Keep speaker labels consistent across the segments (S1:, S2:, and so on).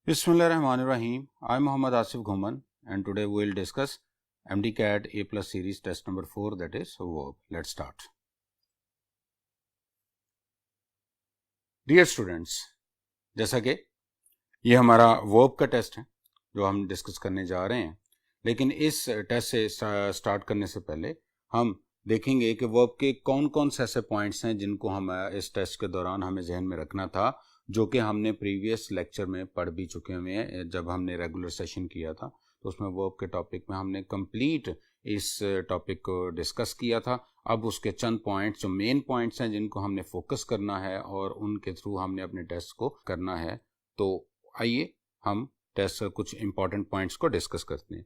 S1: Bismillahirrahmanirrahim. I'm Muhammad Asif Ghuman and today we'll discuss MDCAT A plus series test number 4, that is verb. Let's start. Dear students, जैसा कि ये हमारा verb का test है जो हम डिस्कस करने जा रहे हैं, लेकिन इस टेस्ट से स्टार्ट करने से पहले हम देखेंगे कि वर्ब के कौन कौन से ऐसे पॉइंट्स हैं जिनको हम इस टेस्ट के दौरान हमें जहन में रखना था, जो कि हमने प्रीवियस लेक्चर में पढ़ भी चुके हुए हैं। जब हमने रेगुलर सेशन किया था तो उसमें वर्ब के टॉपिक में हमने कंप्लीट इस टॉपिक को डिस्कस किया था। अब उसके चंद पॉइंट्स जो मेन पॉइंट्स हैं जिनको हमने फोकस करना है और उनके थ्रू हमने अपने टेस्ट को करना है, तो आइए हम टेस्ट कुछ इंपॉर्टेंट पॉइंट्स को डिस्कस करते हैं।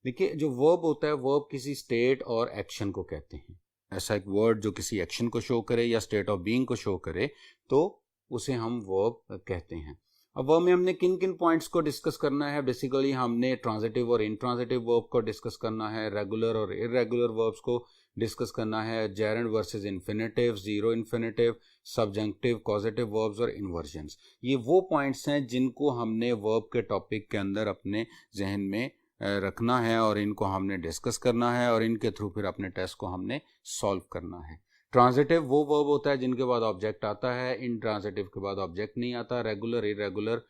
S1: देखिए, जो वर्ब होता है, वर्ब किसी स्टेट और एक्शन को कहते हैं। ऐसा एक वर्ड जो किसी एक्शन को शो करे या स्टेट ऑफ बीइंग को शो करे तो उसे हम वर्ब कहते हैं। अब वर्ब में हमने किन किन पॉइंट्स को डिस्कस करना है? बेसिकली हमने ट्रांजिटिव और इंट्रांजिटिव वर्ब को डिस्कस करना है, रेगुलर और इरेगुलर वर्ब्स को डिस्कस करना है, gerund versus infinitive, zero infinitive, subjective, causative verbs और इन्वर्जन्स। ये वो पॉइंट्स हैं जिनको हमने वर्ब के टॉपिक के अंदर अपने जहन में रखना है और इनको हमने डिस्कस करना है और इनके थ्रू फिर अपने टेस्ट को हमने सॉल्व करना है। ट्रांजिटिव वो वर्ब होता है जिनके बाद ऑब्जेक्ट आता है, इंट्रांजिटिव के बाद ऑब्जेक्ट नहीं आता। रेगुलर, इरेगुलर,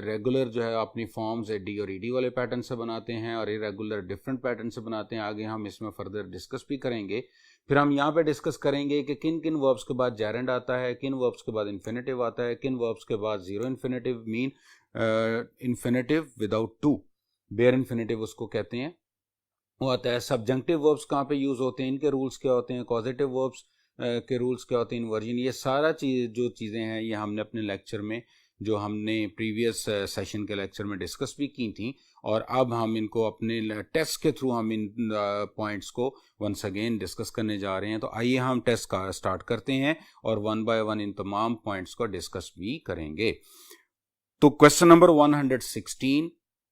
S1: रेगुलर जो है अपनी फॉर्म्स डी और ईडी वाले पैटर्न से बनाते हैं और इरेगुलर डिफरेंट पैटर्न से बनाते हैं। आगे हम इसमें फर्दर डिस्कस भी करेंगे। फिर हम यहाँ पे डिस्कस करेंगे कि किन किन वर्ब्स के बाद जेरेंड आता है, किन वर्ब्स के बाद इन्फिनेटिव आता है, किन वर्ब्स के बाद zero infinitive mean infinitive without to, bare infinitive उसको कहते हैं, वो आता है। सब्जेक्टिव वर्ब्स कहाँ पे यूज होते हैं, इनके रूल्स क्या होते हैं, कॉजेटिव वर्ब्स के रूल्स क्या होते हैं, इन्वर्जन, ये सारा जो चीज़ें हैं ये हमने अपने लेक्चर में, जो हमने प्रीवियस सेशन के लेक्चर में डिस्कस भी की थी, और अब हम इनको अपने टेस्ट के थ्रू हम इन पॉइंट्स को वंस अगेन डिस्कस करने जा रहे हैं। तो आइए हम टेस्ट का स्टार्ट करते हैं और वन बाय वन इन तमाम पॉइंट्स को डिस्कस भी करेंगे। तो क्वेश्चन नंबर 116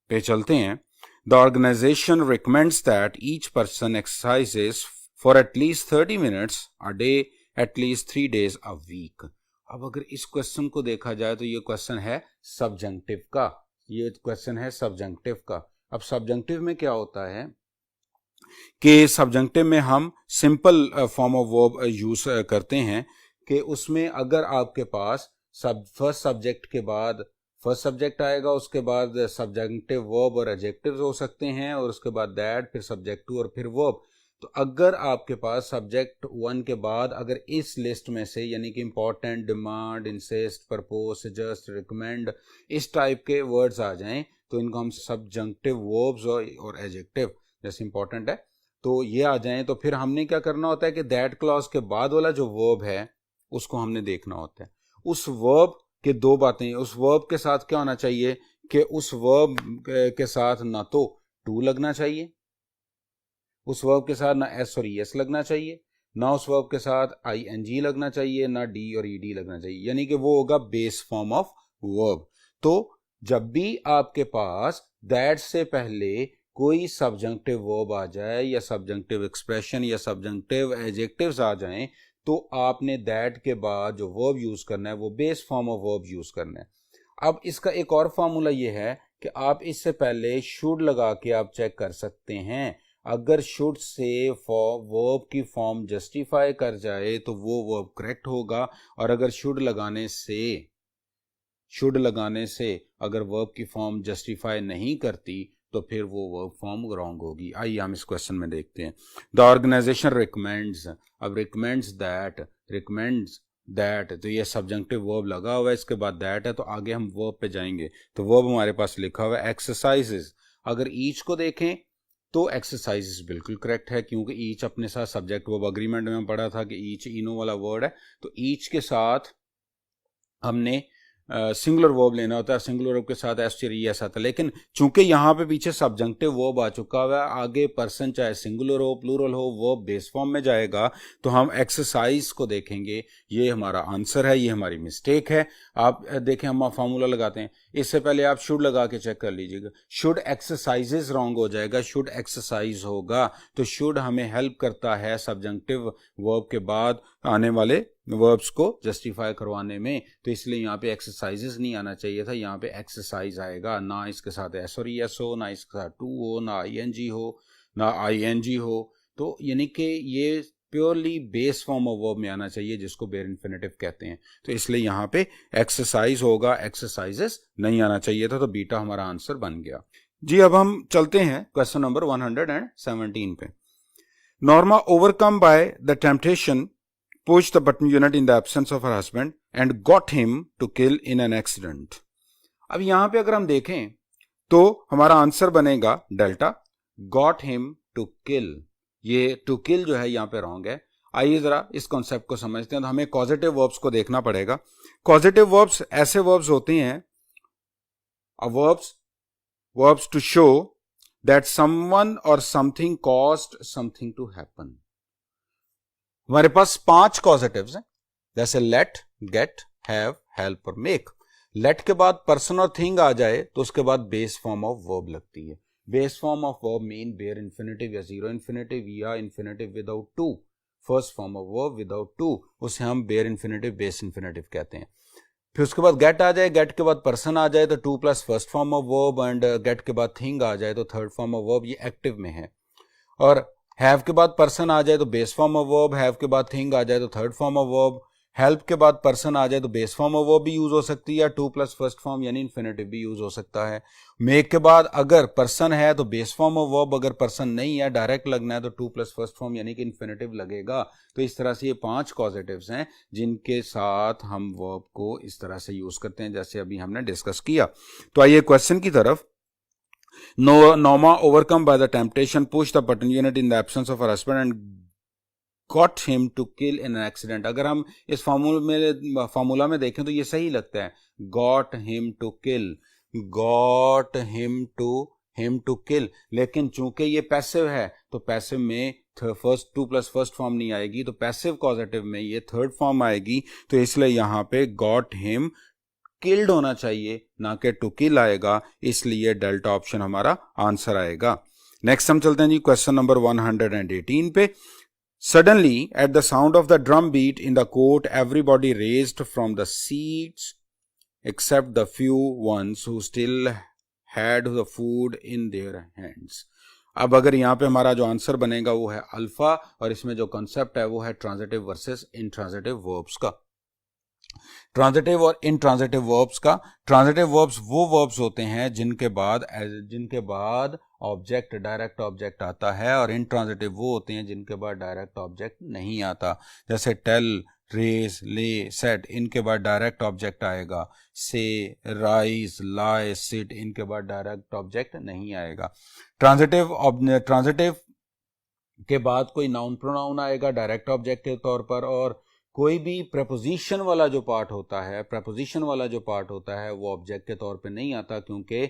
S1: पे चलते हैं। The organization recommends that each person exercises for at least 30 minutes a day, at least 3 days a week. अब अगर इस क्वेश्चन को देखा जाए तो ये क्वेश्चन है सब्जेक्टिव का। अब सब्जेक्टिव में क्या होता है कि सब्जेक्टिव में हम simple form of verb use करते हैं कि उसमें अगर आपके पास फर्स्ट सब्जेक्ट आएगा, उसके बाद सब्जेक्टिव वर्ब और एडजेक्टिव्स हो सकते हैं, और उसके बाद दैट, फिर सब्जेक्ट टू और फिर वर्ब। तो अगर आपके पास सब्जेक्ट वन के बाद अगर इस लिस्ट में से, यानी कि important, demand, insist, propose, suggest, recommend, इस टाइप के वर्ड्स आ जाएं तो इनको हम सब्जेक्टिव वर्ब्स और एडजेक्टिव, जैसे इंपॉर्टेंट है तो ये आ जाएं, तो फिर हमने क्या करना होता है कि दैट क्लॉज के बाद वाला जो वर्ब है उसको हमने देखना होता है। उस वर्ब कि दो बातें, उस वर्ब के साथ क्या होना चाहिए कि उस वर्ब के साथ ना तो टू लगना चाहिए, उस वर्ब के साथ ना एस और एस लगना चाहिए, ना उस वर्ब के साथ ING लगना चाहिए, ना डी और ED लगना चाहिए, यानी कि वो होगा बेस फॉर्म ऑफ वर्ब। तो जब भी आपके पास दैट से पहले कोई सब्जेक्टिव वर्ब आ जाए या सब्जेक्टिव एक्सप्रेशन या सब्जेक्टिव एडजेक्टिव्स आ जाएं तो आपने दैट के बाद जो वर्ब यूज करना है वो base form of verb use करना है। अब इसका एक और फॉर्मूला ये है कि आप इससे पहले शुड लगा के आप चेक कर सकते हैं। अगर शुड से वर्ब की फॉर्म जस्टिफाई कर जाए तो वो वर्ब करेक्ट होगा, और अगर शुड लगाने से अगर वर्ब की फॉर्म जस्टिफाई नहीं करती तो फिर वो वर्ब फॉर्म रॉन्ग होगी। आइए हम इस क्वेश्चन में देखते हैं। द ऑर्गेनाइजेशन रिकमेंड्स, अब रिकमेंड्स दैट, तो ये सब्जेक्टिव वर्ब लगा हुआ है, इसके बाद दैट है, तो आगे हम वर्ब पे जाएंगे। तो वर्ब हमारे पास लिखा हुआ है एक्सरसाइजेस। अगर ईच को देखें तो एक्सरसाइजेस बिल्कुल करेक्ट है, क्योंकि ईच अपने साथ सब्जेक्ट वर्ब अग्रीमेंट में पढ़ा था कि ईच इनो वाला वर्ड है, तो ईच के साथ हमने सिंगुलर वर्ब लेना होता है, सिंगुलर वर्ब के साथ एस आता है। लेकिन चूंकि यहाँ पे पीछे सब्जेक्टिव वर्ब आ चुका हुआ है, आगे पर्सन चाहे सिंगुलर हो प्लूरल हो वर्ब बेस फॉर्म में जाएगा, तो हम एक्सरसाइज को देखेंगे। ये हमारा आंसर है, ये हमारी मिस्टेक है। आप देखें, हम फार्मूला लगाते हैं, इससे पहले आप शुड लगा के चेक कर लीजिएगा। शुड एक्सरसाइजेज रॉन्ग हो जाएगा, शुड एक्सरसाइज होगा। तो शुड हमें हेल्प करता है सब्जेक्टिव वर्ब के बाद आने वाले वर्ब्स को जस्टिफाई करवाने में, तो इसलिए यहाँ पे एक्सरसाइजेस नहीं आना चाहिए था, यहाँ पे एक्सरसाइज आएगा। ना इसके साथ एस और एस हो, ना इसके साथ टू हो, ना आईएनजी हो, ना आईएनजी हो, तो यानी कि ये purely base form of verb में आना चाहिए जिसको बेयर इन्फिनेटिव कहते हैं। तो इसलिए यहाँ पे एक्सरसाइज होगा, एक्सरसाइजेस नहीं आना चाहिए था, तो बीटा हमारा आंसर बन गया जी। अब हम चलते हैं क्वेश्चन नंबर 117 पे। Norma overcome by the temptation pushed the button unit in the absence of her husband and got him to kill in an accident। अब यहां पे अगर हम देखें तो हमारा आंसर बनेगा delta, got him to kill। ये to kill जो है यहां पे रॉन्ग है। आइए जरा इस कॉन्सेप्ट को समझते हैं। तो हमें कॉजेटिव वर्ब्स को देखना पड़ेगा। कॉजेटिव वर्ब्स ऐसे वर्ब्स होते हैं, verbs to show that someone और something caused something to happen. हमारे पास 5 कॉजेटिव्स हैं, जैसे लेट, गेट, हैव, हेल्प और मेक। लेट के बाद पर्सन और थिंग आ जाए तो उसके बाद बेस फॉर्म ऑफ वर्ब लगती है। Base form of verb mean bare infinitive या जीरो इन्फिनेटिव या infinitive without to. First form of verb without to, उसे हम बेयर इन्फिनेटिव, बेस इन्फिनेटिव कहते हैं। फिर उसके बाद गेट आ जाए, गेट के बाद पर्सन आ जाए तो to plus first form of verb, and get के बाद थिंग आ जाए तो थर्ड फॉर्म ऑफ वर्ब, ये एक्टिव में है। और हैव के बाद पर्सन आ जाए तो base form of verb, have के बाद थिंग आ जाए तो third form of verb, help के बाद पर्सन आ जाए तो बेस फॉर्म ऑफ वर्ब भी यूज हो सकती है, या टू प्लस फर्स्ट फॉर्म यानी इन्फिनेटिव भी यूज हो सकता है। मेक के बाद अगर पर्सन है तो बेस फॉर्म ऑफ वर्ब, अगर पर्सन नहीं है डायरेक्ट लगना है तो टू प्लस फर्स्ट फॉर्म यानी कि इन्फिनेटिव लगेगा। तो इस तरह से ये 5 कॉजेटिव्स हैं जिनके साथ हम वर्ब को इस तरह से यूज करते हैं जैसे अभी हमने डिस्कस किया। तो आइए क्वेश्चन की तरफ। Norma, overcome by the temptation, pushed the button unit in the absence of her husband and got him to kill in an accident। अगर हम इस फार्मूला में देखें तो ये सही लगता है, got him to kill, got him to kill। लेकिन चूंकि ये पैसिव है तो पैसिव में first to plus first form नहीं आएगी, तो पैसिव कॉजेटिव में ये थर्ड फॉर्म आएगी। तो इसलिए यहां पे got him किल्ड होना चाहिए, ना कि टू किल आएगा, इसलिए डेल्टा ऑप्शन हमारा आंसर आएगा। नेक्स्ट हम चलते हैं जी क्वेश्चन नंबर 118 पे। Suddenly at the sound of the drum beat in the court everybody raised from the seats except the few ones who still had the food in their hands. अब अगर यहाँ पे हमारा जो आंसर बनेगा वो है अल्फा, और इसमें जो कॉन्सेप्ट है वो है ट्रांजिटिव वर्सेस इंट्रांजिटिव वर्ब्स का। ट्रांजिटिव और इनट्रांजिटिव वर्ब्स का। ट्रांजिटिव वर्ब्स वो वर्ब्स होते हैं जिनके बाद ऑब्जेक्ट, डायरेक्ट ऑब्जेक्ट आता है, और इनट्रांजिटिव वो होते हैं जिनके बाद डायरेक्ट ऑब्जेक्ट नहीं आता। जैसे टेल, रेज, ले, सेट, इनके बाद डायरेक्ट ऑब्जेक्ट आएगा। से, राइज, लाई, सिट, इनके बाद डायरेक्ट ऑब्जेक्ट नहीं आएगा। ट्रांजिटिव के बाद कोई नाउन प्रोनाउन आएगा डायरेक्ट ऑब्जेक्ट के तौर पर, और कोई भी प्रपोजिशन वाला जो पार्ट होता है वो ऑब्जेक्ट के तौर पे नहीं आता, क्योंकि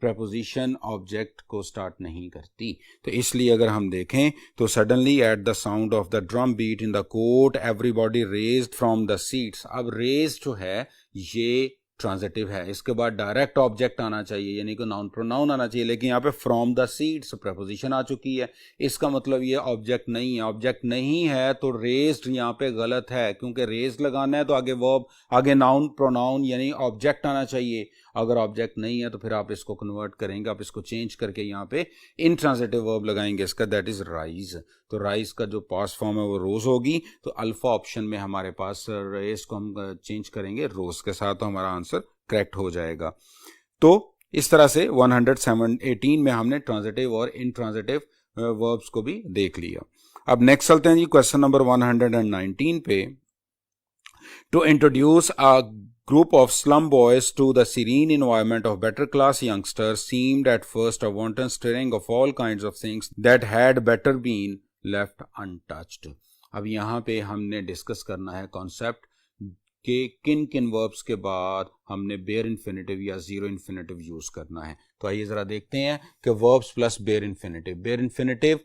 S1: प्रपोजिशन ऑब्जेक्ट को स्टार्ट नहीं करती। तो इसलिए अगर हम देखें तो suddenly at the sound of the drum beat in the court everybody raised from the seats. अब रेज्ड जो है ये ट्रांजिटिव है, इसके बाद डायरेक्ट ऑब्जेक्ट आना चाहिए यानी कि नाउन प्रोनाउन आना चाहिए, लेकिन यहाँ पे फ्रॉम द सीट्स प्रपोजिशन आ चुकी है। इसका मतलब ये ऑब्जेक्ट नहीं है। ऑब्जेक्ट नहीं है तो रेज्ड यहाँ पे गलत है, क्योंकि रेज्ड लगाना है तो आगे वर्ब, आगे नाउन प्रोनाउन यानी ऑब्जेक्ट आना चाहिए। अगर ऑब्जेक्ट नहीं है तो फिर आप इसको कन्वर्ट करेंगे, आप इसको चेंज करके यहाँ पे इनट्रांजिटिव वर्ब लगाएंगे इसका, दैट इज राइज। तो राइज का जो पास्ट फॉर्म है वो रोज होगी, तो अल्फा ऑप्शन में हमारे पास रेज को हम चेंज करेंगे रोज के साथ, तो हमारा आंसर करेक्ट हो जाएगा। तो इस तरह से 118 में हमने ट्रांजिटिव और इनट्रांजिटिव वर्ब्स को भी देख लिया। अब नेक्स्ट चलते हैं जी क्वेश्चन नंबर 119 पे। To introduce a group of slum boys to the serene environment of better class youngsters seemed at first a wanton stirring of all kinds of things that had better been left untouched। अब यहाँ पे हमने discuss करना है concept कि किन किन verbs के बाद हमने बेयर इन्फिनेटिव या जीरो इन्फिनेटिव यूज करना है। तो आइए जरा देखते हैं कि verbs plus bare infinitive. Bare infinitive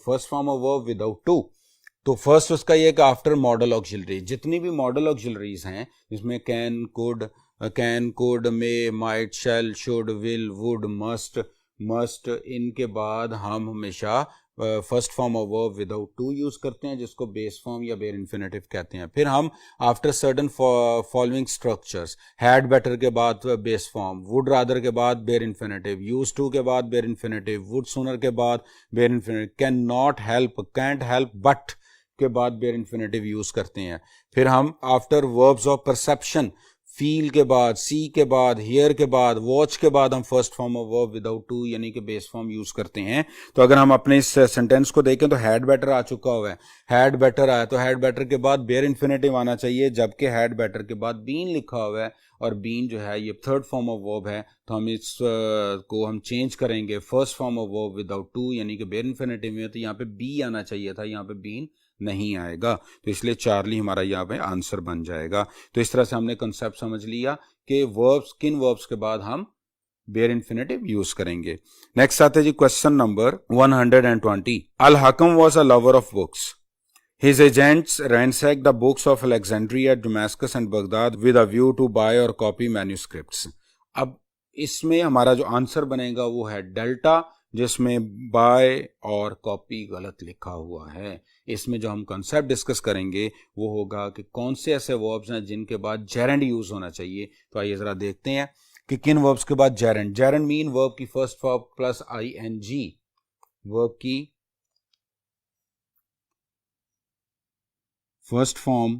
S1: first form of verb without to. तो फर्स्ट उसका ये कि आफ्टर मॉडल ऑक्सिलरी, जितनी भी मॉडल ऑक्सिलरीज हैं जिसमें can, could, may, might, shall, should, will, would, must, इनके बाद हम हमेशा first form of verb without to use करते हैं, जिसको बेस फॉर्म या बेयर इन्फिनेटिव कहते हैं। फिर हम after certain following structures, had better के बाद बेस फॉर्म, वुड रादर के बाद बेयर इन्फिनेटिव, यूज टू के बाद बेयर इन्फिनेटिव, वुड सूनर के बाद bare infinitive, can not help, can't help but के बाद बेयर इन्फिनेटिव यूज करते हैं। फिर हम after verbs of perception, feel के बाद, सी के बाद, हियर के बाद, वॉच के बाद हम first form of verb without to यानी कि बेस फॉर्म यूज करते हैं। तो अगर हम अपने इस सेंटेंस को देखें तो हैड बेटर आ चुका हुआ है, हैड बेटर आया तो हैड बेटर के बाद बेयर इन्फिनेटिव आना चाहिए, जबकि हैड बेटर के बाद बीन लिखा हुआ है और बीन जो है ये थर्ड फॉर्म ऑफ वर्ब है, तो हम इस को हम चेंज करेंगे first form of verb without to यानी कि बेयर इन्फिनेटिव में, तो यहाँ पे बी आना चाहिए था, यहाँ पे बीन नहीं आएगा, तो इसलिए चार्ली हमारा यहाँ पे आंसर बन जाएगा। तो इस तरह से हमने कंसेप्ट समझ लिया कि वर्ब्स, किन वर्ब्स के बाद हम बेयर इन्फिनेटिव यूज करेंगे। नेक्स्ट आते जी question number 120। Al Hakam was a lover of books, His agents ransacked the books of Alexandria, Damascus and Baghdad with a view to buy or copy manuscripts। अब इसमें हमारा जो answer बनेगा वो है डेल्टा, जिसमें बाय और कॉपी गलत लिखा हुआ है। इसमें जो हम कंसेप्ट डिस्कस करेंगे वो होगा कि कौन से ऐसे वर्ब्स हैं जिनके बाद जेरेंड यूज होना चाहिए। तो आइए जरा देखते हैं कि किन वर्ब्स के बाद जेरेंड। जेरेंड मीन वर्ब की first form plus ING, verb की first form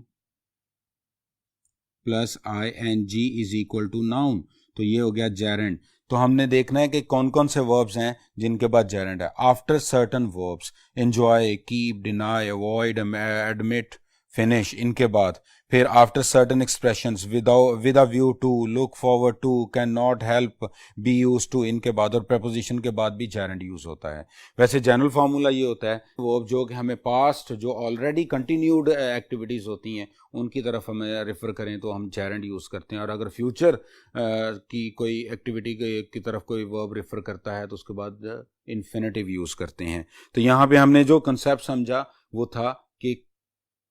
S1: plus ING is equal to noun, तो ये हो गया जेरेंड। तो हमने देखना है कि कौन कौन से वर्ब्स हैं जिनके बाद जेरेंड है। After certain verbs, enjoy, keep, deny, avoid, admit, finish, इनके बाद फिर after certain expressions, with a view to, look forward to, can not help, be use to, इनके बाद और प्रपोजिशन के बाद भी जेरेंड यूज होता है। वैसे जनरल फार्मूला ये होता है वर्ब जो कि हमें पास्ट जो ऑलरेडी कंटिन्यूड एक्टिविटीज होती हैं उनकी तरफ हमें रेफर करें तो हम जेरेंड यूज करते हैं, और अगर फ्यूचर की कोई एक्टिविटी की तरफ कोई वर्ब रेफर करता है तो उसके बाद इन्फिनेटिव यूज करते हैं। तो यहाँ पे हमने जो कंसेप्ट समझा वो था कि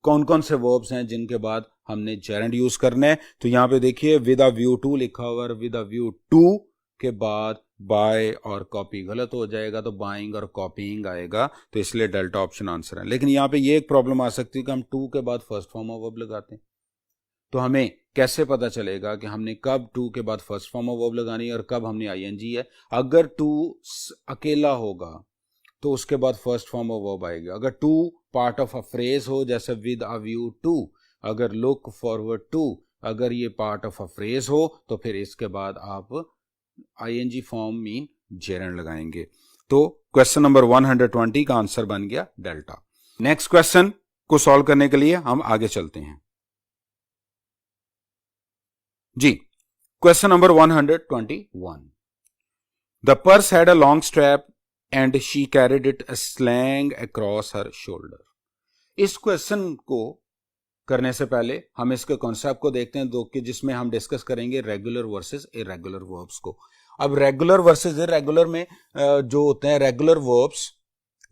S1: कौन कौन से वर्ब्स हैं जिनके बाद हमने जेरेंड यूज करने हैं। तो यहाँ पे देखिए विद अ व्यू टू लिखा हुआ है, विद अ व्यू टू के बाद बाय और कॉपी गलत हो जाएगा, तो बाइंग और कॉपीइंग आएगा, तो इसलिए डेल्टा ऑप्शन आंसर है। लेकिन यहाँ पे ये एक प्रॉब्लम आ सकती है कि हम टू के बाद फर्स्ट फॉर्म ऑफ वर्ब लगाते हैं, तो हमें कैसे पता चलेगा कि हमने कब टू के बाद फर्स्ट फॉर्म ऑफ वर्ब लगानी है और कब हमने ING है। अगर टू अकेला होगा तो उसके बाद फर्स्ट फॉर्म ऑफ वर्ब आएगा। अगर to part of a phrase हो जैसे विद अ व्यू टू, अगर लुक फॉरवर्ड टू, अगर ये पार्ट ऑफ अ फ्रेज हो तो फिर इसके बाद आप ING फॉर्म मीन जेरेंड लगाएंगे। तो क्वेश्चन नंबर 120 का आंसर बन गया डेल्टा। नेक्स्ट क्वेश्चन को सॉल्व करने के लिए हम आगे चलते हैं जी। Question number 121। The purse had a long strap and she carried it slang across her shoulder. इस क्वेश्चन को करने से पहले हम इसके कॉन्सेप्ट को देखते हैं दो कि जिसमें हम डिस्कस करेंगे रेगुलर वर्सेस इरेगुलर वर्ब्स को। अब रेगुलर वर्सेस इरेगुलर में जो होते हैं रेगुलर वर्ब्स,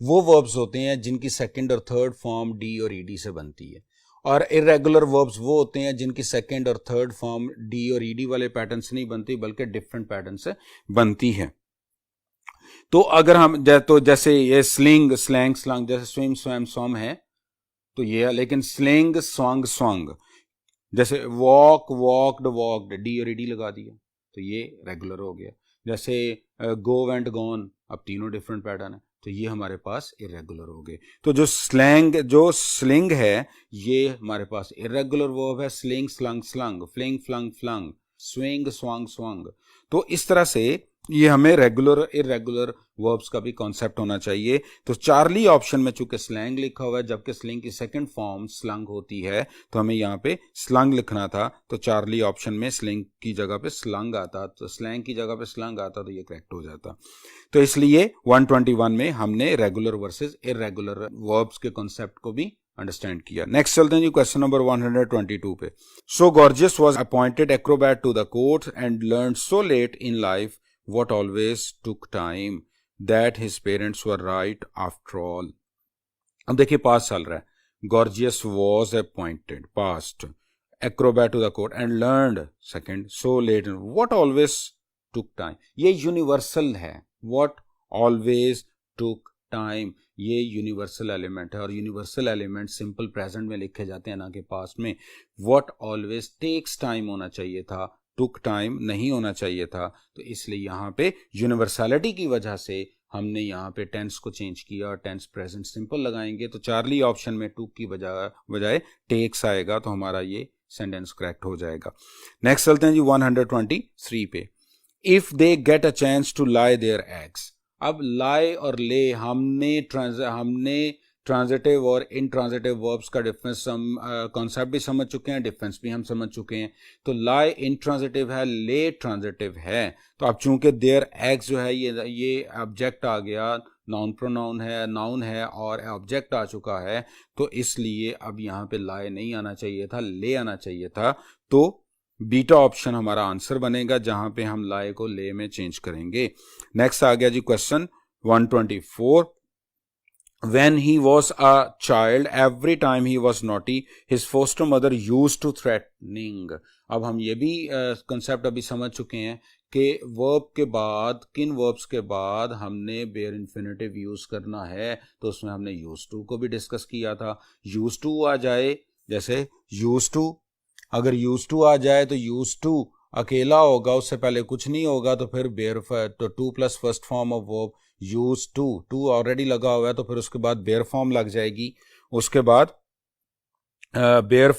S1: वो वर्ब्स होते हैं जिनकी सेकंड और थर्ड फॉर्म डी और ईडी से बनती है, और इरेगुलर वर्ब्स वो होते हैं जिनकी सेकंड और थर्ड फॉर्म डी और ईडी वाले पैटर्न से नहीं बनती बल्कि डिफरेंट पैटर्न से बनती है। तो अगर हम तो जैसे ये स्लिंग, स्लैंग, स्लंग, जैसे स्विम, स्वैम, स्वम है तो ये है, लेकिन स्लिंग, स्वंग, स्वंग, जैसे वॉक, वॉक्ड, वॉक्ड, डी और ईडी लगा दिया तो ये रेगुलर हो गया। जैसे गो वेंट, गॉन, अब तीनों डिफरेंट पैटर्न है तो ये हमारे पास इरेगुलर हो गए। तो जो स्लिंग है ये हमारे पास इरेगुलर वर्ब है। Sling, slung, slung, fling, flung, flung, swing, swung, swung. तो इस तरह से ये हमें रेगुलर इरेगुलर वर्ब्स का भी कॉन्सेप्ट होना चाहिए। तो चार्ली ऑप्शन में चूंकि स्लैंग लिखा हुआ है जबकि स्लिंग की सेकंड फॉर्म स्लंग होती है तो हमें यहाँ पे स्लंग लिखना था, तो चार्ली ऑप्शन में स्लिंग की जगह पे स्लंग आता, तो स्लैंग की जगह पे स्लंग आता तो ये करेक्ट हो जाता। तो इसलिए 121 में हमने रेगुलर वर्सेस इरेगुलर वर्ब्स के कॉन्सेप्ट को भी अंडरस्टैंड किया। नेक्स्ट चलते हैं जी क्वेश्चन नंबर 122 पे। So gorgeous was appointed acrobat to the court and learn so late in life what always took time that his parents were right after all। अब देखिए पास्ट चल रहा है, gorgeous was appointed past, acrobat to the court and learned second so late, what always took time, ये universal है, what always took time, ये universal element है और यूनिवर्सल एलिमेंट सिंपल प्रेजेंट में लिखे जाते हैं ना कि पास्ट में। व्हाट ऑलवेज टेक्स टाइम होना चाहिए था, टुक टाइम नहीं होना चाहिए था। तो इसलिए यहाँ पे यूनिवर्सलिटी की वजह से हमने यहाँ पे टेंस को चेंज किया और टेंस प्रेजेंट सिंपल लगाएंगे। तो चार्ली ऑप्शन में टुक की बजाय टेक्स आएगा, तो हमारा ये सेंटेंस करेक्ट हो जाएगा। नेक्स्ट चलते हैं जी 123 पे। If they get a chance to lie their eggs. अब लाई और ले हमने ट्रांजिटिव और इनट्रांजिटिव वर्ब्स का डिफरेंस कॉन्सेप्ट भी समझ चुके हैं, डिफरेंस भी हम समझ चुके हैं। तो लाई इनट्रांजिटिव है, ले ट्रांजिटिव है। तो अब चूंकि देयर एग्स जो है ये ऑब्जेक्ट आ गया, नाउन नाउन है और ऑब्जेक्ट आ चुका है, तो इसलिए अब यहाँ पे लाई नहीं आना चाहिए था, ले आना चाहिए था। तो बीटा ऑप्शन हमारा आंसर बनेगा, जहां पे हम लाई को ले में चेंज करेंगे। नेक्स्ट आ गया जी question 124। When he was a child, every time he was naughty, his foster mother used to threatening. अब हम ये भी कंसेप्ट अभी समझ चुके हैं कि वर्ब के बाद, किन वर्ब्स के बाद हमने बेयर इन्फिनेटिव यूज करना है। तो उसमें हमने यूज टू को भी डिस्कस किया था। यूज टू आ जाए, जैसे यूज टू, अगर यूज टू आ जाए तो यूज टू अकेला होगा, उससे पहले कुछ नहीं होगा, तो फिर बेयर, तो to plus first form of verb use to already लगा हुआ है, तो फिर उसके बाद बेयर फॉर्म लग जाएगी, उसके बाद बेयर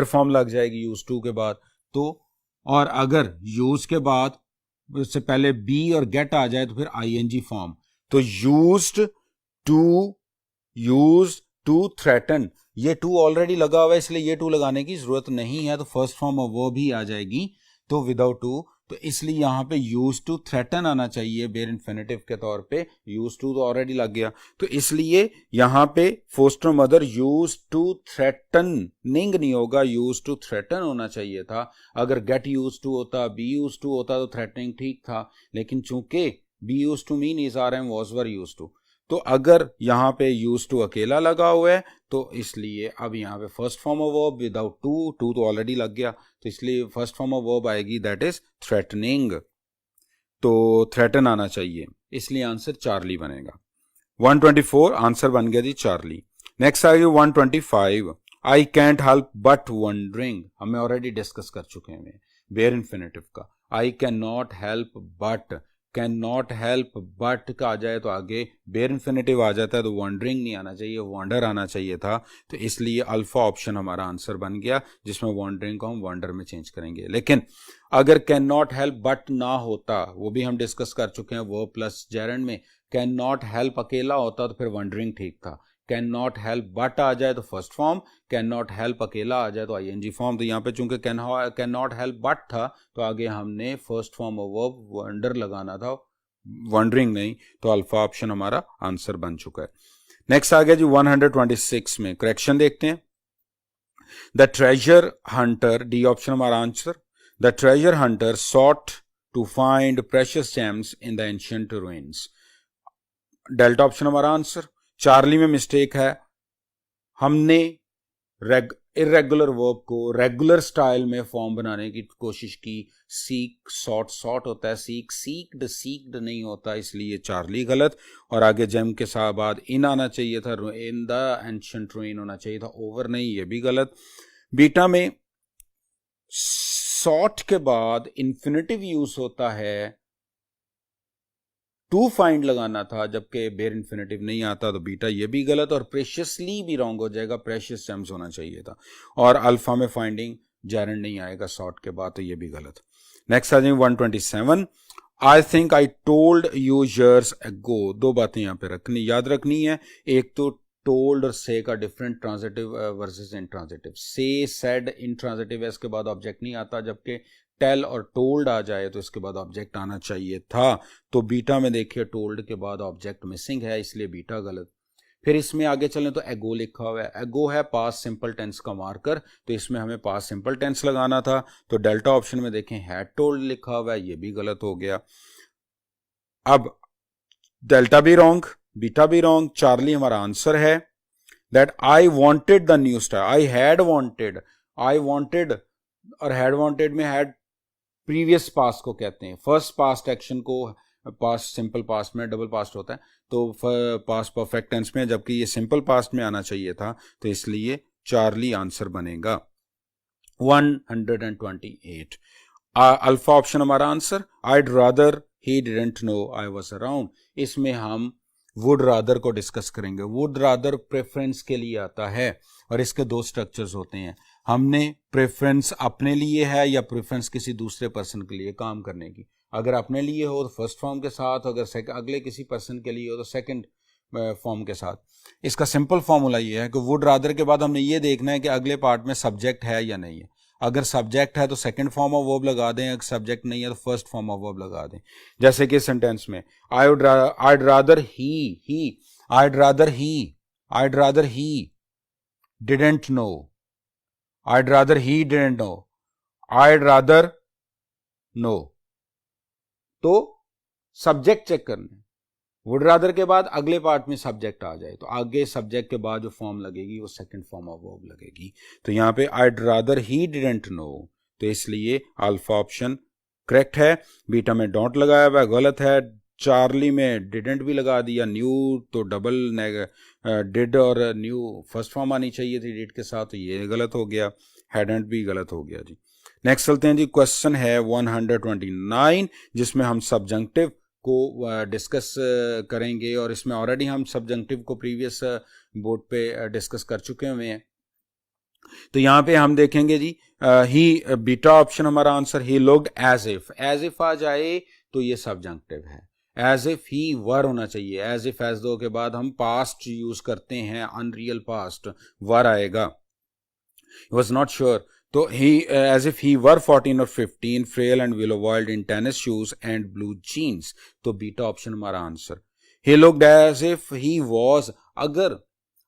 S1: फॉर्म लग जाएगी यूज टू के बाद। तो और अगर यूज के बाद उससे पहले बी और गेट आ जाए तो फिर आईएनजी फॉर्म। तो यूज्ड टू थ्रेटन, ये टू ऑलरेडी लगा हुआ है, इसलिए ये टू लगाने की जरूरत नहीं है, तो फर्स्ट फॉर्म ऑफ वर्ब ही आ जाएगी, तो विदाउट टू। तो इसलिए यहां पे यूज टू थ्रेटन आना चाहिए बेयर इन्फिनेटिव के तौर पे, यूज टू तो ऑलरेडी लग गया। तो इसलिए यहां पे foster mother use to threatening नहीं होगा, यूज टू थ्रेटन होना चाहिए था। अगर गेट यूज टू होता, बी यूज टू होता तो थ्रेटनिंग ठीक था, लेकिन चूंकि be use to mean is are am was were use to, तो अगर यहाँ पे यूज टू अकेला लगा हुआ है, तो इसलिए अब यहाँ पे first form of verb without to तो ऑलरेडी लग गया, तो इसलिए फर्स्ट फॉर्म ऑफ वर्ब आएगी, दैट इज थ्रेटनिंग। तो थ्रेटन आना चाहिए, इसलिए आंसर चार्ली बनेगा। 124 आंसर बन गया जी चार्ली। नेक्स्ट आएगी 125। I can't help but wondering, हमें ऑलरेडी डिस्कस कर चुके हैं बेयर इन्फिनेटिव का। I can not help but, can not help but का आ जाए तो आगे बेयर इन्फिनेटिव आ जाता है, तो वंडरिंग नहीं आना चाहिए, वंडर आना चाहिए था। तो इसलिए अल्फा ऑप्शन हमारा आंसर बन गया, जिसमें वंडरिंग को हम वंडर में चेंज करेंगे। लेकिन अगर कैन नॉट हेल्प बट ना होता, वो भी हम डिस्कस कर चुके हैं वर्ब प्लस जेरेंड में, कैन नॉट हेल्प अकेला होता तो फिर वंडरिंग ठीक था। कैन नॉट हेल्प बट आ जाए तो first form, can not help अकेला आ जाए तो आईएनजी फॉर्म। तो यहाँ पे चूंकि कैन नॉट हेल्प बट था, तो आगे हमने first form of verb wonder लगाना था, वंडरिंग नहीं। तो अल्फा ऑप्शन हमारा आंसर बन चुका है। नेक्स्ट आ गया जी 126 में, करेक्शन देखते हैं। The treasure hunter, D option हमारा answer. The treasure hunter sought to find precious gems in the ancient ruins, delta option हमारा आंसर। चार्ली में मिस्टेक है, हमने इरेगुलर वर्ब को रेगुलर स्टाइल में फॉर्म बनाने की कोशिश की। सीक सॉट होता है, सीक्ड नहीं होता, इसलिए चार्ली गलत। और आगे जेम के साथ बाद इन आना चाहिए था, इन द एंशिएंट रुइन होना चाहिए था, ओवर नहीं, ये भी गलत। बीटा में सॉट के बाद इन्फिनेटिव यूज होता है, टू फाइंड लगाना था, जबकि बेयर इन्फिनेटिव नहीं आता, तो बीटा ये भी गलत। और प्रेशियसली भी रॉन्ग हो जाएगा, प्रेशियस जेम्स होना चाहिए था। और अल्फा में फाइंडिंग जेरेंड नहीं आएगा सॉर्ट के बाद, तो ये भी गलत। नेक्स्ट आ जाएंगे 127। I think I told you years ago, दो बातें यहाँ पे याद रखनी है। एक तो टोल्ड और से का डिफरेंट, ट्रांजिटिव वर्सेस इंट्रांजिटिव। से, सेड, इंट्रांजिटिव है, इसके बाद ऑब्जेक्ट नहीं आता, जबकि टेल और टोल्ड आ जाए तो इसके बाद ऑब्जेक्ट आना चाहिए था। तो बीटा में देखिए टोल्ड के बाद ऑब्जेक्ट मिसिंग है, इसलिए बीटा गलत। फिर इसमें आगे चलें तो एगो लिखा हुआ है, एगो है पास्ट सिंपल टेंस का मार्कर, तो इसमें हमें पास्ट सिंपल टेंस लगाना था। तो डेल्टा ऑप्शन में देखें हैड टोल्ड लिखा हुआ है, ये भी गलत हो गया। अब डेल्टा भी रॉन्ग, बीटा भी रॉन्ग, चार्ली हमारा आंसर है। That I wanted the new star, I had wanted, I wanted और हैड वॉन्टेड में हैड प्रीवियस पास्ट को कहते हैं, फर्स्ट पास्ट एक्शन को पास्ट सिंपल पास्ट में डबल पास्ट होता है, तो पास्ट परफेक्ट टेंस में, जबकि ये सिंपल पास्ट में आना चाहिए था, तो इसलिए चार्ली आंसर बनेगा 128। अल्फा ऑप्शन हमारा answer. I'd rather he didn't know I was around, इसमें हम वुड रादर को डिस्कस करेंगे। वुड रादर प्रेफरेंस के लिए आता है और इसके दो स्ट्रक्चर्स होते हैं। हमने प्रेफरेंस अपने लिए है या प्रेफरेंस किसी दूसरे पर्सन के लिए काम करने की। अगर अपने लिए हो तो फर्स्ट फॉर्म के साथ, अगर अगले किसी पर्सन के लिए हो तो सेकंड फॉर्म के साथ। इसका सिंपल फॉर्मूला ये है कि वुड रादर के बाद हमने ये देखना है कि अगले पार्ट में सब्जेक्ट है या नहीं है। अगर सब्जेक्ट है तो सेकंड फॉर्म ऑफ वर्ब लगा दें, अगर सब्जेक्ट नहीं है तो फर्स्ट फॉर्म ऑफ वर्ब लगा दें। जैसे कि सेंटेंस में I'd rather he didn't know, I'd rather he didn't know, I'd rather know, तो सब्जेक्ट चेक करना। वुड रादर के बाद अगले पार्ट में सब्जेक्ट आ जाए तो आगे सब्जेक्ट के बाद जो फॉर्म लगेगी वो सेकंड फॉर्म ऑफ वर्ब लगेगी। तो यहाँ पे I'd rather he didn't know, तो इसलिए अल्फा ऑप्शन करेक्ट है। बीटा में डोंट लगाया हुआ गलत है। चार्ली में डिडेंट भी लगा दिया। न्यू तो डबल डिड और न्यू फर्स्ट फॉर्म आनी चाहिए थी डिड के साथ, तो ये गलत हो गया। हैडंट भी गलत हो गया जी। नेक्स्ट चलते हैं जी। क्वेश्चन है 129 जिसमें हम सब्जंक्टिव को डिस्कस करेंगे और इसमें ऑलरेडी हम सब्जंक्टिव को प्रीवियस बोर्ड पे डिस्कस कर चुके हुए हैं। तो यहाँ पे हम देखेंगे जी ही, बीटा ऑप्शन हमारा answer. He looked as if आ जाए तो ये सब्जंक्टिव है। एज इफ ही वर होना चाहिए। एज इफ एज दो के बाद हम पास्ट यूज करते हैं, अनरियल पास्ट, वर आएगा। वॉज नॉट श्योर, तो ही एज इफ ही वर 14 और 15 frail and willow wild in tennis shoes and blue jeans, तो बीटा ऑप्शन हमारा answer. He looked as if he was, अगर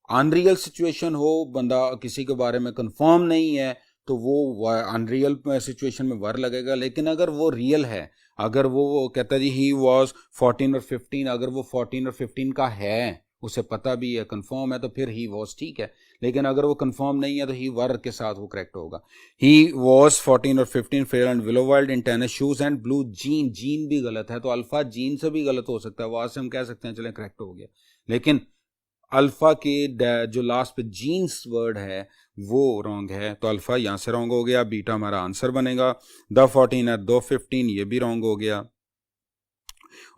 S1: अनरियल सिचुएशन हो, बंदा किसी के बारे में कंफर्म नहीं है तो वो अनरियल सिचुएशन में वर लगेगा। लेकिन अगर वो रियल है, अगर वो कहता है जी ही वॉज 14 और 15, अगर वो 14 और 15 का है, उसे पता भी है, कंफर्म है, तो फिर ही वॉज ठीक है। लेकिन अगर वो कंफर्म नहीं है तो ही वर के साथ वो करेक्ट होगा। ही वॉज 14 और 15 fair and willow wild in tennis shoes and blue gene, gene भी गलत है, तो अल्फा जीन से भी गलत हो सकता है। वहां से हम कह सकते हैं चलें करेक्ट हो गया। लेकिन अल्फा के जो लास्ट पे जीन्स वर्ड है वो रॉन्ग है, तो अल्फा यहां से रॉन्ग हो गया। बीटा हमारा आंसर बनेगा। द 14 है, दो 15, ये भी रॉन्ग हो गया।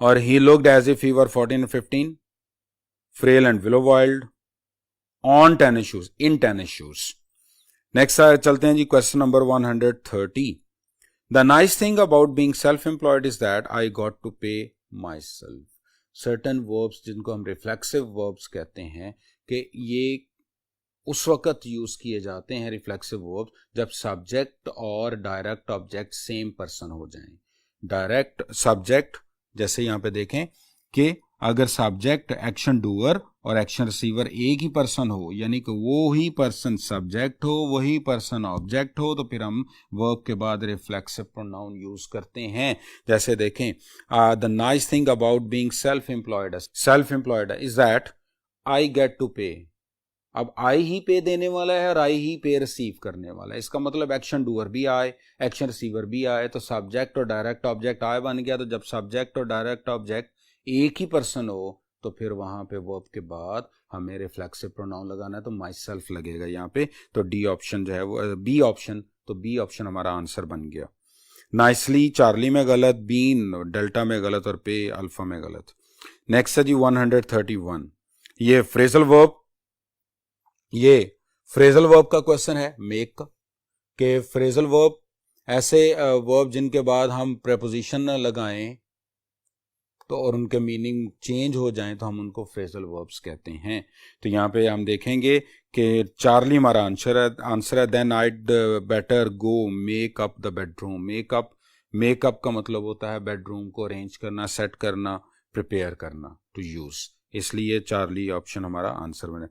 S1: और he looked as if he were 14 और 15 frail and willow wild on tennis shoes, in tennis shoes. Next चलते हैं जी question number 130। The nice thing about being self employed is that I got to pay my self. Certain verbs जिनको हम reflexive verbs कहते हैं, कि ये उस वक्त यूज किए जाते हैं रिफ्लेक्सिव वर्ब्स जब सब्जेक्ट और डायरेक्ट ऑब्जेक्ट सेम पर्सन हो जाएं। डायरेक्ट सब्जेक्ट, जैसे यहां पे देखें कि अगर सब्जेक्ट एक्शन डूअर और एक्शन रिसीवर एक ही पर्सन हो, यानी कि वो ही पर्सन सब्जेक्ट हो, वही पर्सन ऑब्जेक्ट हो, तो फिर हम वर्ब के बाद रिफ्लेक्सिव प्रोनाउन यूज करते हैं। जैसे देखें the nice thing about being self employed is that I get to pay. अब आई ही पे देने वाला है और आई ही पे रिसीव करने वाला है। इसका मतलब एक्शन डूअर भी आए, एक्शन रिसीवर भी आए, तो सब्जेक्ट और डायरेक्ट ऑब्जेक्ट आए बन गया। तो जब सब्जेक्ट और डायरेक्ट ऑब्जेक्ट एक ही पर्सन हो तो फिर वहां पे वर्ब के बाद हमें रिफ्लेक्सिव प्रोनाउन लगाना है, तो माई सेल्फ लगेगा यहाँ पे। तो डी ऑप्शन जो है वो बी ऑप्शन, तो बी ऑप्शन हमारा आंसर बन गया। नाइसली चार्ली में गलत, बीन डेल्टा में गलत और पे अल्फा में गलत। नेक्स्ट है जी 131। ये फ्रेजल वर्ब का क्वेश्चन है मेक का, कि फ्रेजल वर्ब ऐसे वर्ब जिनके बाद हम प्रेपोजिशन लगाएं तो और उनके मीनिंग चेंज हो जाएं तो हम उनको फ्रेजल वर्ब्स कहते हैं। तो यहाँ पे हम देखेंगे कि चार्ली हमारा आंसर है। Then I'd better go make up the bedroom. Makeup का मतलब होता है बेडरूम को अरेंज करना, सेट करना, प्रिपेयर करना, टू यूज, इसलिए चार्ली ऑप्शन हमारा आंसर बने।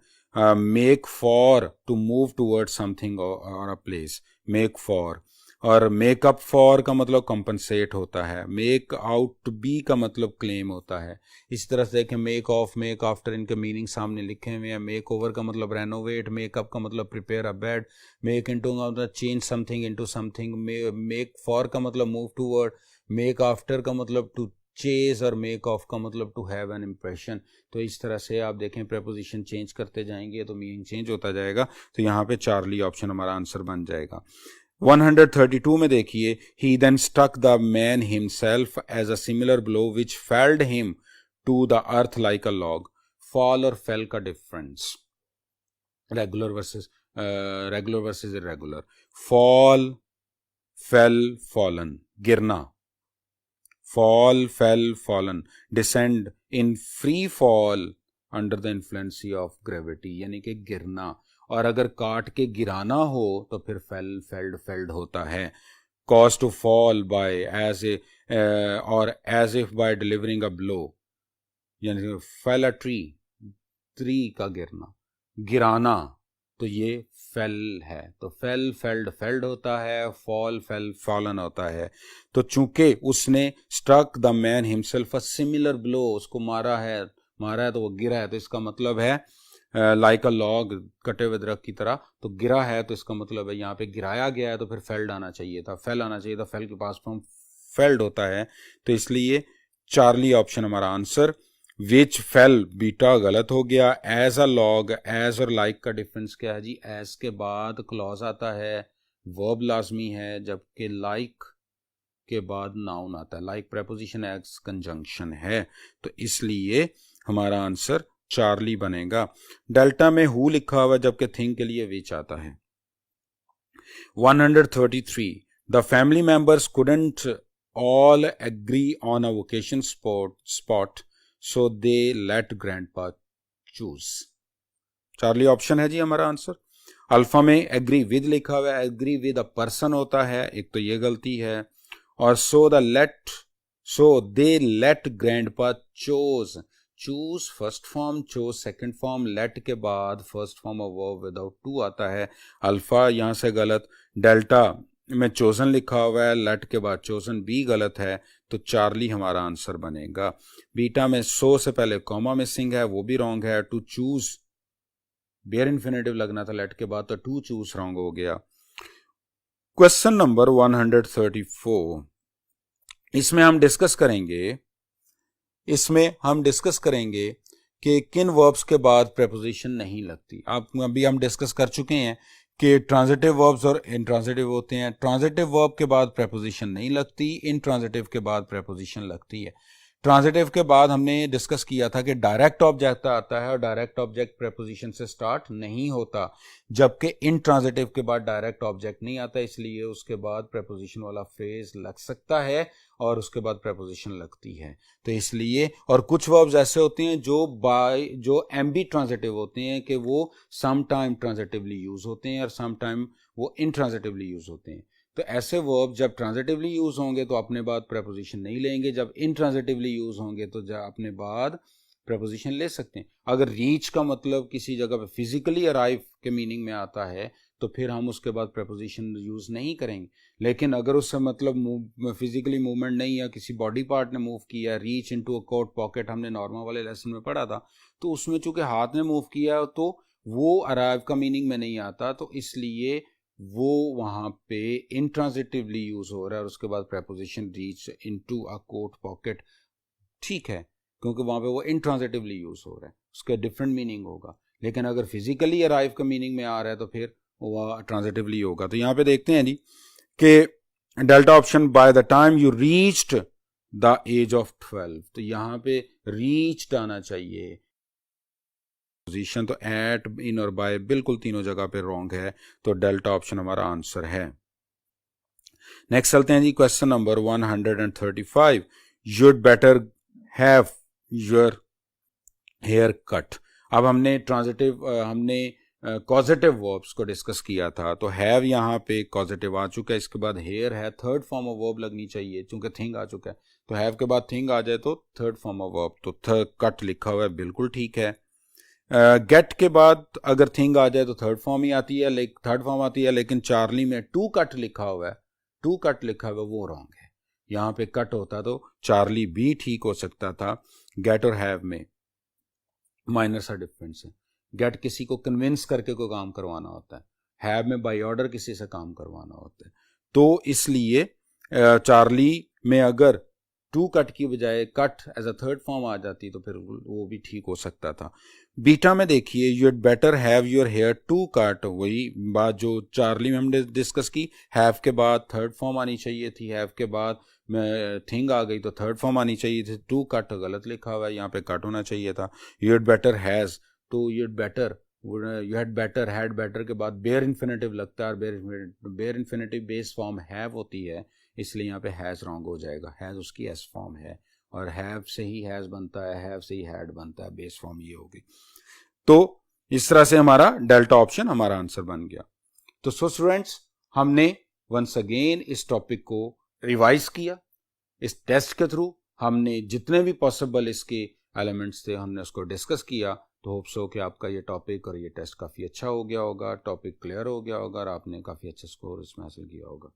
S1: Make for, to move toward something or a place, make for. और मेकअप फॉर का मतलब कंपनसेट होता है। मेक आउट टू बी का मतलब क्लेम होता है। इसी तरह से देखें मेक ऑफ, मेक आफ्टर, इनके मीनिंग सामने लिखे हुए हैं। मेक ओवर का मतलब रेनोवेट, मेकअप का मतलब prepare a bed, make into का मतलब change something into something, make for का मतलब मूव टूवर्ड, मेक आफ्टर का मतलब टू चेज और मेक ऑफ का मतलब टू हैव एन इम्प्रेशन। तो इस तरह से आप देखें प्रेपोजिशन चेंज करते जाएंगे तो मीनिंग चेंज होता जाएगा। तो यहाँ पे चार्ली ऑप्शन हमारा आंसर बन जाएगा। 132 में देखिए, he then struck the man himself as a similar blow which felled him to the earth like a log। fall और fell का difference, regular versus irregular. fall, fell, fallen, गिरना, fall, fell, fallen, descend in free fall under the influence of gravity, यानी कि गिरना। और अगर काट के गिराना हो तो फिर फेल, फेल्ड, फेल्ड होता है। Cause to fall by as a और as if by delivering a blow, यानी फेल अ ट्री, ट्री का गिरना, गिराना, तो ये फेल है। तो फेल, फेल्ड, फेल्ड होता है, फॉल, फेल, फॉलन होता है। तो चूंकि उसने struck the man himself a similar blow, उसको मारा है तो वो गिरा है, तो इसका मतलब है लाइक अ लॉग, कटे हुए दरख्त की तरह। तो गिरा है तो इसका मतलब है यहाँ पे गिराया गया है, तो फिर फेल्ड आना चाहिए था, फेल आना चाहिए था, फेल के पास फॉर्म फेल्ड होता है। तो इसलिए चार्ली ऑप्शन हमारा आंसर। विच फेल, बीटा गलत हो गया। एज अ लॉग, एज और लाइक का डिफरेंस क्या है जी? एज के बाद क्लॉज आता है, वर्ब लाजमी है, जबकि लाइक के बाद नाउन आता है। लाइक प्रेपोजिशन एज कंजंक्शन है, तो इसलिए हमारा आंसर चार्ली बनेगा। डेल्टा में हु लिखा हुआ जबकि थिंग के लिए विच आता है। 133 the family members couldn't all agree on a vocation spot so they let grandpa choose. Charlie option है जी हमारा आंसर। अल्फा में एग्री विद लिखा हुआ है, एग्री विद अ पर्सन होता है, एक तो ये गलती है। और so they let grandpa chose, choose first form, chose second form, let के बाद first form of verb without to आता है। अल्फा यहां से गलत। डेल्टा में चोजन लिखा हुआ है, लेट के बाद चोजन भी गलत है, तो चार्ली हमारा आंसर बनेगा। बीटा में सो से पहले कॉमा मिसिंग है, वो भी रॉन्ग है। टू चूज बेयर इन्फिनेटिव लगना था लेट के बाद, तो टू चूज रॉन्ग हो गया। क्वेश्चन नंबर 134, इसमें हम डिस्कस करेंगे कि किन वर्ब्स के बाद प्रेपोजिशन नहीं लगती। आप अभी हम डिस्कस कर चुके हैं कि ट्रांजिटिव वर्ब्स और इंट्रांजिटिव होते हैं। ट्रांजिटिव वर्ब के बाद प्रेपोजिशन नहीं लगती, इंट्रांजिटिव के बाद प्रेपोजिशन लगती है। ट्रांजिटिव के बाद हमने डिस्कस किया था कि डायरेक्ट ऑब्जेक्ट आता है और डायरेक्ट ऑब्जेक्ट प्रेपोजिशन से स्टार्ट नहीं होता, जबकि इंट्रांजिटिव के बाद डायरेक्ट ऑब्जेक्ट नहीं आता, इसलिए उसके बाद प्रेपोजिशन वाला फ्रेज लग सकता है और उसके बाद प्रेपोजिशन लगती है। तो इसलिए, और कुछ वर्ब्स ऐसे होते हैं जो एम्बी ट्रांजिटिव होते हैं कि वो सम टाइम ट्रांजिटिवली यूज होते हैं और सम टाइम वो इंट्रांजिटिवली यूज होते हैं। तो ऐसे वर्ब जब ट्रांजिटिवली यूज होंगे तो अपने बाद प्रेपोजिशन नहीं लेंगे, जब इंट्रांजिटिवली यूज होंगे तो अपने बाद प्रेपोजिशन ले सकते हैं। अगर रीच का मतलब किसी जगह पे फिजिकली अराइव के मीनिंग में आता है तो फिर हम उसके बाद प्रेपोजिशन यूज नहीं करेंगे। लेकिन अगर उससे मतलब फिजिकली मूवमेंट नहीं, या किसी बॉडी पार्ट ने मूव किया, reach into a coat pocket हमने नॉर्मल वाले लेसन में पढ़ा था, तो उसमें चूंकि हाथ में मूव किया तो वो अराइव का मीनिंग में नहीं आता, तो इसलिए वो वहां पे इंट्रांजिटिवली यूज हो रहा है और उसके बाद preposition reach into a coat pocket ठीक है, क्योंकि वहां पे वो इंट्रांजिटिवली यूज हो रहा है, उसका डिफरेंट मीनिंग होगा। लेकिन अगर फिजिकली अराइव का मीनिंग में आ रहा है तो फिर वो ट्रांजिटिवली होगा। तो यहाँ पे देखते हैं जी कि delta option by the time you reached the age of 12, तो यहाँ पे रीच्ड आना चाहिए पोजीशन, तो एट, इन और बाय बिल्कुल तीनों जगह पे रॉन्ग है, तो डेल्टा ऑप्शन हमारा आंसर है। नेक्स्ट चलते हैं जी question number 135, you'd better have your hair cut. अब हमने कॉजेटिव वर्ब्स को डिस्कस किया था, तो हैव यहाँ पे कॉजेटिव आ चुका है, इसके बाद हेयर है, थर्ड फॉर्म ऑफ वर्ब लगनी चाहिए, चूंकि थिंग आ चुका है, तो हैव के बाद थिंग आ जाए तो थर्ड फॉर्म ऑफ वर्ब, तो कट लिखा हुआ है, बिल्कुल ठीक है। गेट के बाद अगर थिंग आ जाए तो थर्ड फॉर्म आती है, लेकिन चार्ली में टू कट लिखा हुआ है, वो रॉन्ग है। यहाँ पे कट होता तो चार्ली भी ठीक हो सकता था। गेट और हैव में माइनर सा डिफरेंस है। गेट किसी को कन्विंस करके कोई काम करवाना होता है, हैव में बाय ऑर्डर किसी से काम करवाना होता है। तो इसलिए चार्ली में अगर टू कट की बजाय cut as a third form आ जाती तो फिर वो भी ठीक हो सकता था। बीटा में देखिए you had better have your hair to cut, वही बात जो चार्ली में हमने डिस्कस की, हैव के बाद थर्ड फॉर्म आनी चाहिए थी, हैव के बाद थिंग आ गई तो थर्ड फॉर्म आनी चाहिए थी, टू कट गलत लिखा हुआ है, यहाँ पे कट होना चाहिए था। यू हैड बेटर हैज़, तो you had better, had better के बाद बेयर इन्फिनेटिव लगता है, bare infinitive base form have होती है, इसलिए यहाँ पे हैज़ रॉन्ग हो जाएगा, हैज़ उसकी एस फॉर्म है, और हैव से ही हैज़ बनता है, हैव से ही हैड बनता है, बेस फॉर्म ये होगी। तो इस तरह से हमारा डेल्टा ऑप्शन हमारा आंसर बन गया। तो सो स्टूडेंट्स, हमने वंस अगेन इस टॉपिक को रिवाइज किया, इस टेस्ट के थ्रू हमने जितने भी पॉसिबल इसके एलिमेंट्स थे हमने उसको डिस्कस किया। तो होप सो कि आपका ये टॉपिक और ये टेस्ट काफ़ी अच्छा हो गया होगा, टॉपिक क्लियर हो गया होगा और आपने काफ़ी अच्छा स्कोर इसमें हासिल किया होगा।